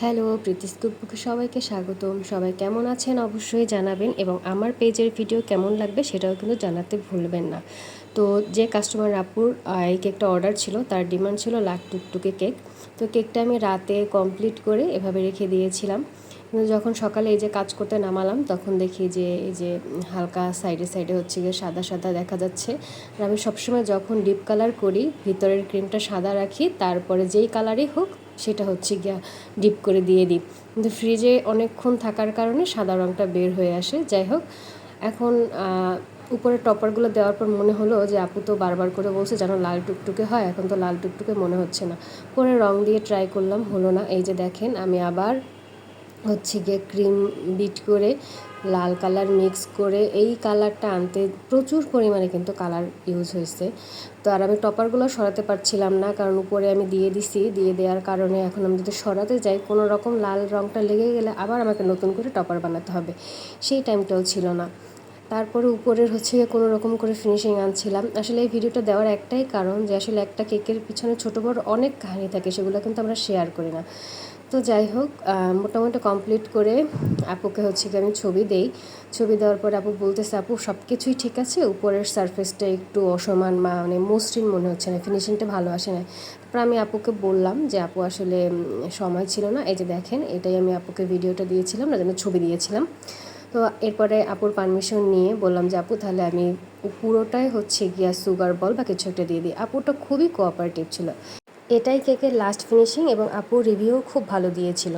Hello, Preeti's কুকবুকে সবাইকে স্বাগতম। সবাই কেমন আছেন অবশ্যই জানাবেন এবং আমার পেজের ভিডিও কেমন লাগবে সেটাও কিন্তু জানাতে ভুলবেন না। তো যে কাস্টমার আপুর এই কেকটা অর্ডার ছিল তার ডিমান্ড ছিল লাখ টুকটুকে কেক। তো কেকটা আমি রাতে কমপ্লিট করে এভাবে রেখে দিয়েছিলাম। কিন্তু যখন সকালে এই যে কাজ করতে নামালাম তখন দেখি যে এই যে হালকা সাইডে সাইডে হচ্ছে গিয়ে সাদা সাদা দেখা যাচ্ছে। আর আমি সবসময় যখন ডিপ কালার করি ভিতরের ক্রিমটা সাদা রাখি, তারপরে যেই কালারই হোক সেটা হচ্ছে গিয়া ডিপ করে দিয়ে দিই। কিন্তু ফ্রিজে অনেকক্ষণ থাকার কারণে সাদা রঙটা বের হয়ে আসে। যাই হোক, এখন উপরে টপারগুলো দেওয়ার পর মনে হলো যে আপু তো বারবার করে বলছে যেন লাল টুকটুকে হয়, এখন তো লাল টুকটুকে মনে হচ্ছে না। পরে রং দিয়ে ট্রাই করলাম, হলো না। এই যে দেখেন আমি আবার হচ্ছে গিয়ে ক্রিম বিট করে লাল কালার মিক্স করে এই কালারটা আনতে প্রচুর পরিমাণে কিন্তু কালার ইউজ হয়েছে। তো আর আমি টপারগুলো সরাতে পারছিলাম না, কারণ উপরে আমি দিয়ে দিছি, দিয়ে দেওয়ার কারণে এখন আমি যদি সরাতে যাই কোনো রকম লাল রঙটা লেগে গেলে আবার আমাকে নতুন করে টপার বানাতে হবে, সেই টাইমটাও ছিল না। তারপরে উপরের হচ্ছে কোনো রকম করে ফিনিশিং আনছিলাম। আসলে এই ভিডিওটা দেওয়ার একটাই কারণ যে আসলে একটা কেকের পিছনে ছোটো বড় অনেক কাহিনী থাকে, সেগুলো কিন্তু আমরা শেয়ার করি না। তো যাই হোক, মোটামুটি কমপ্লিট করে আপুকে হচ্ছে কি আমি ছবি দেই। ছবি দেওয়ার পরে আপু বলতেছে আপু সব কিছুই ঠিক আছে, উপরের সারফেসটা একটু অসমান মানে মসৃণ মনে হচ্ছে না, ফিনিশিংটা ভালো আসে না। তারপর আমি আপুকে বললাম যে আপু আসলে সময় ছিল না। এই যে দেখেন, এটাই আমি আপুকে ভিডিওটা দিয়েছিলাম, না যেন ছবি দিয়েছিলাম। তো এরপরে আপুর পারমিশন নিয়ে বললাম যে আপু তাহলে আমি পুরোটাই হচ্ছে গিয়া সুগার বল বা কিছু একটা দিয়ে দিই। আপুটা খুবই কোঅপারেটিভ ছিল। এটাই কেকের লাস্ট ফিনিশিং এবং আপুর রিভিউ খুব ভালো দিয়েছিল।